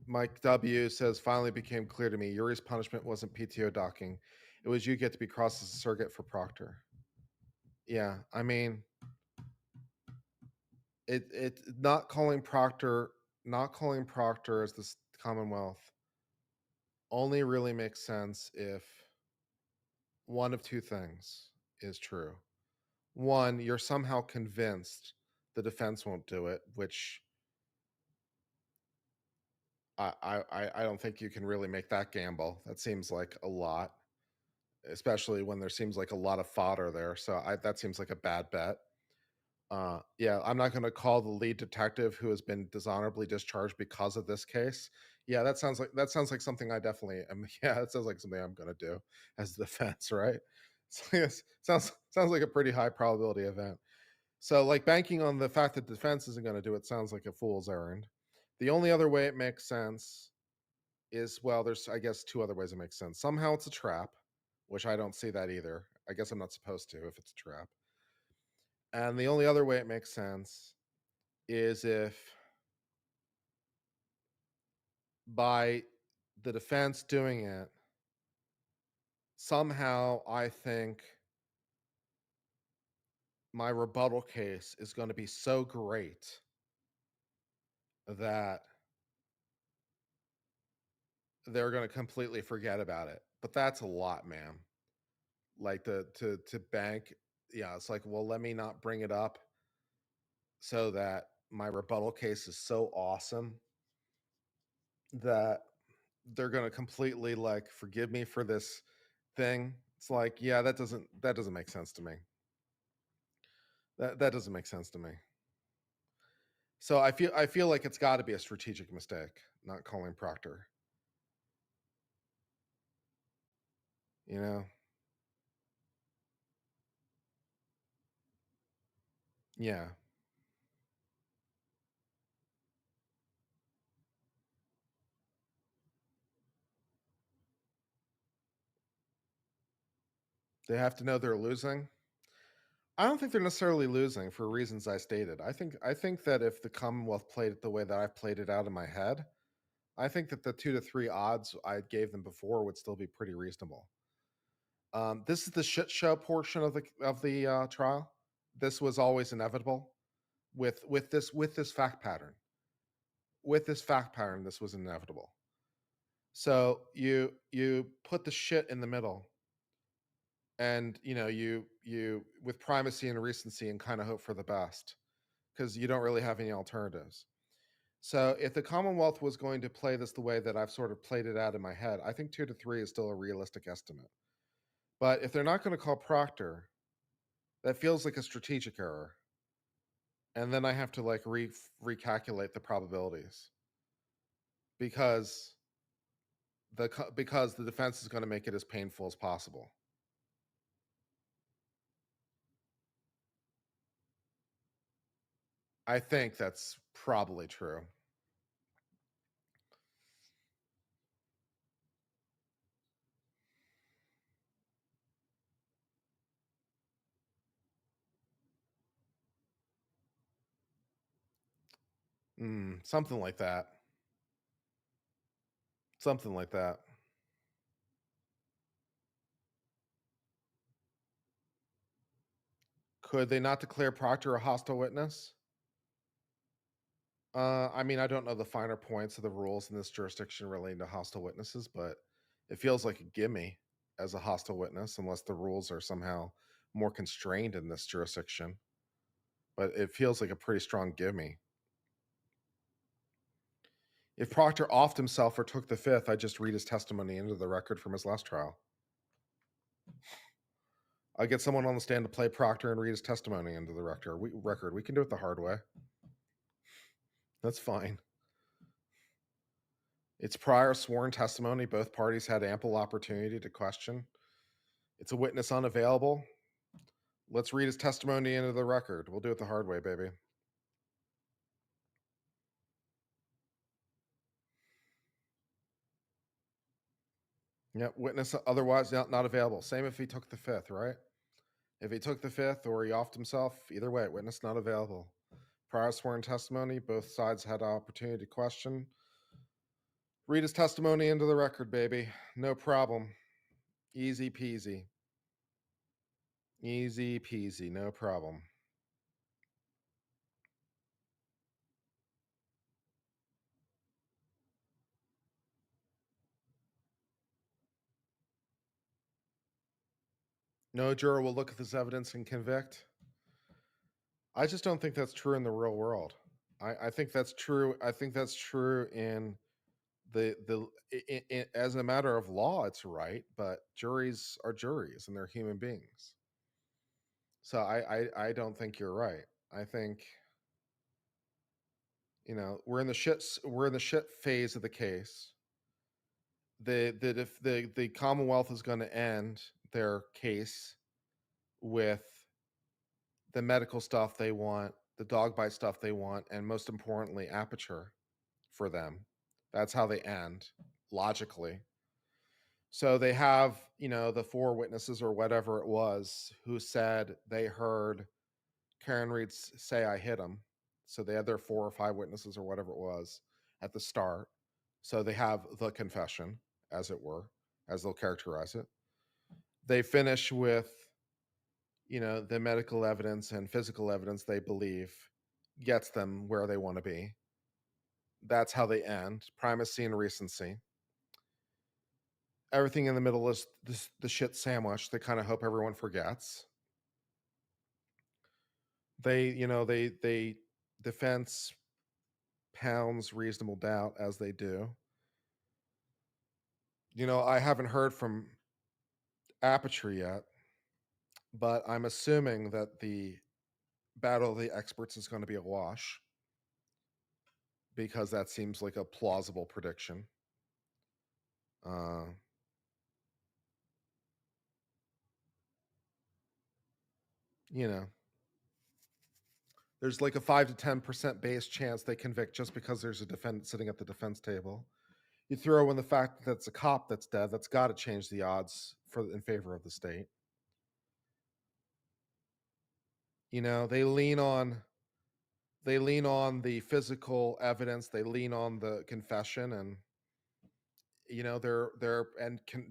Mike W says, finally became clear to me, Yuri's punishment wasn't PTO docking. It was you get to be crossed as a surrogate for Proctor. Yeah, I mean, it not calling Proctor as the Commonwealth only really makes sense if one of two things is true. One, you're somehow convinced the defense won't do it, which I don't think you can really make that gamble. That seems like a lot, especially when there seems like a lot of fodder there. So that seems like a bad bet. Yeah, I'm not going to call the lead detective who has been dishonorably discharged because of this case. Yeah, that sounds like something I definitely am. Yeah, it sounds like something I'm going to do as the defense, right? So yes, sounds like a pretty high probability event. So like banking on the fact that the defense isn't going to do it sounds like a fool's errand. The only other way it makes sense is, well, there's I guess two other ways it makes sense. Somehow it's a trap, which I don't see that either. I guess I'm not supposed to if it's a trap. And the only other way it makes sense is if by the defense doing it, somehow I think my rebuttal case is going to be so great that they're going to completely forget about it. But that's a lot, man. Like to bank, yeah, it's like, well, let me not bring it up so that my rebuttal case is so awesome that they're going to completely like forgive me for this thing. It's like, yeah, that doesn't make sense to me. That doesn't make sense to me. So I feel like it's got to be a strategic mistake not calling Proctor. You know? Yeah. They have to know they're losing. I don't think they're necessarily losing for reasons I stated. I think that if the Commonwealth played it the way that I've played it out in my head, I think that the 2 to 3 odds I gave them before would still be pretty reasonable. This is the shit show portion of the trial. This was always inevitable with this fact pattern. With this fact pattern, this was inevitable. So you put the shit in the middle, and you with primacy and recency, and kind of hope for the best because you don't really have any alternatives. So if the Commonwealth was going to play this the way that I've sort of played it out in my head, I think 2 to 3 is still a realistic estimate. But if they're not going to call Proctor, that feels like a strategic error. And then I have to like recalculate the probabilities because the defense is going to make it as painful as possible. I think that's probably true. Something like that. Something like that. Could they not declare Proctor a hostile witness? I mean, I don't know the finer points of the rules in this jurisdiction relating to hostile witnesses, but it feels like a gimme as a hostile witness, unless the rules are somehow more constrained in this jurisdiction. But it feels like a pretty strong gimme. If Proctor offed himself or took the fifth, I'd just read his testimony into the record from his last trial. I get someone on the stand to play Proctor and read his testimony into the record. We can do it the hard way. That's fine. It's prior sworn testimony. Both parties had ample opportunity to question. It's a witness unavailable. Let's read his testimony into the record. We'll do it the hard way, baby. Yep, witness otherwise not available. Same if he took the fifth, right? If he took the fifth or he offed himself, either way, witness not available. Prior sworn testimony, both sides had opportunity to question. Read his testimony into the record, baby. No problem. Easy peasy. Easy peasy. No problem. No juror will look at this evidence and convict. I just don't think that's true in the real world. I think that's true. I think that's true in as a matter of law, it's right, but juries are juries and they're human beings. So I don't think you're right. I think we're in the shit phase of the case. The Commonwealth is going to end their case with the medical stuff they want, the dog bite stuff they want, and most importantly, aperture for them. That's how they end logically. So they have, the four witnesses or whatever it was who said they heard Karen Reed say I hit him. So they had their four or five witnesses or whatever it was at the start. So they have the confession, as it were, as they'll characterize it. They finish with, the medical evidence and physical evidence they believe gets them where they want to be. That's how they end. Primacy and recency. Everything in the middle is the shit sandwich they kind of hope everyone forgets. They defense pounds reasonable doubt as they do. I haven't heard from Aperture yet, but I'm assuming that the battle of the experts is going to be a wash because that seems like a plausible prediction. Uh, you know, there's like a 5 to 10% base chance they convict just because there's a defendant sitting at the defense table. You throw in the fact that it's a cop that's dead, that's got to change the odds in favor of the state. They lean on the physical evidence, they lean on the confession, and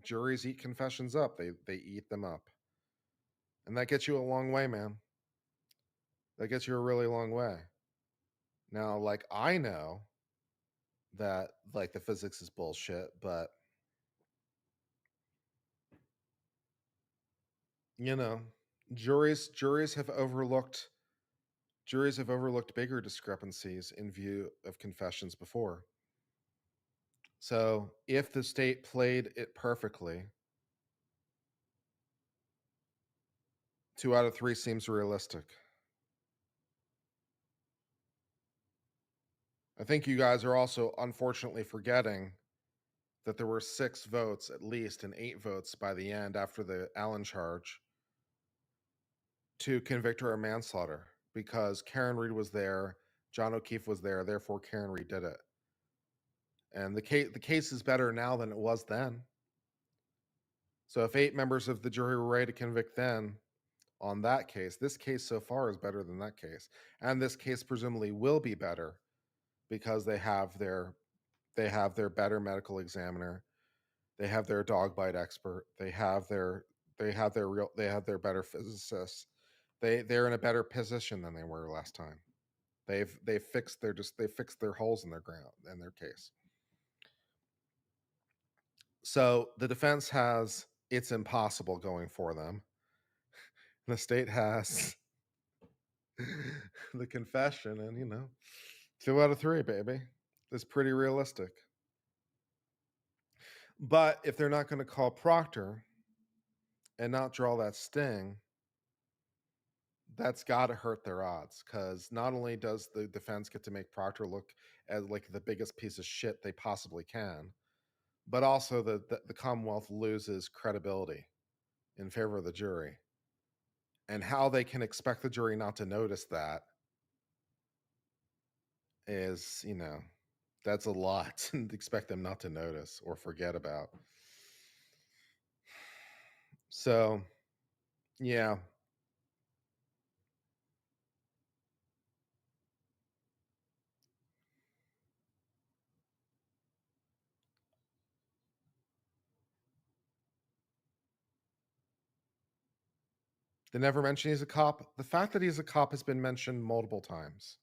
juries eat confessions up. They eat them up, and that gets you a long way, man. That gets you a really long way. Now, like, I know that like the physics is bullshit, but you know, juries juries have overlooked juries have overlooked bigger discrepancies in view of confessions before. So, if the state played it perfectly, 2 out of 3 seems realistic. I think you guys are also unfortunately forgetting that there were 6 votes at least and 8 votes by the end after the Allen charge to convict her of manslaughter because Karen Reed was there, John O'Keefe was there, therefore Karen Reed did it. And the case is better now than it was then. So if 8 members of the jury were ready to convict then on that case, this case so far is better than that case. And this case presumably will be better because they have their better medical examiner, they have their dog bite expert, they have their better physicists. They're in a better position than they were last time. They've fixed their holes in their ground in their case. So the defense has it's impossible going for them. The state has the confession, and 2 out of 3, baby. It's pretty realistic. But if they're not going to call Proctor and not draw that sting, that's got to hurt their odds because not only does the defense get to make Proctor look as like the biggest piece of shit they possibly can, but also the Commonwealth loses credibility in favor of the jury. And how they can expect the jury not to notice that is, that's a lot to expect them not to notice or forget about. So, yeah. They never mention he's a cop. The fact that he's a cop has been mentioned multiple times.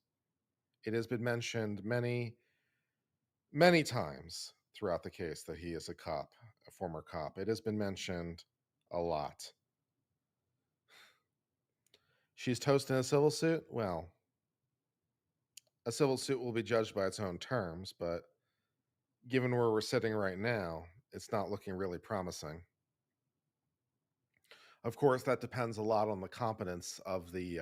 It has been mentioned many, many times throughout the case that he is a cop, a former cop. It has been mentioned a lot. She's toast in a civil suit? Well, a civil suit will be judged by its own terms, but given where we're sitting right now, it's not looking really promising. Of course, that depends a lot on the competence of the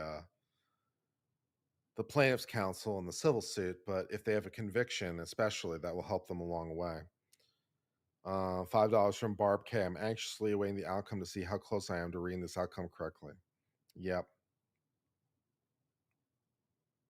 plaintiff's counsel in the civil suit, but if they have a conviction, especially, that will help them along the way. $5 from Barb K. I'm anxiously awaiting the outcome to see how close I am to reading this outcome correctly. Yep.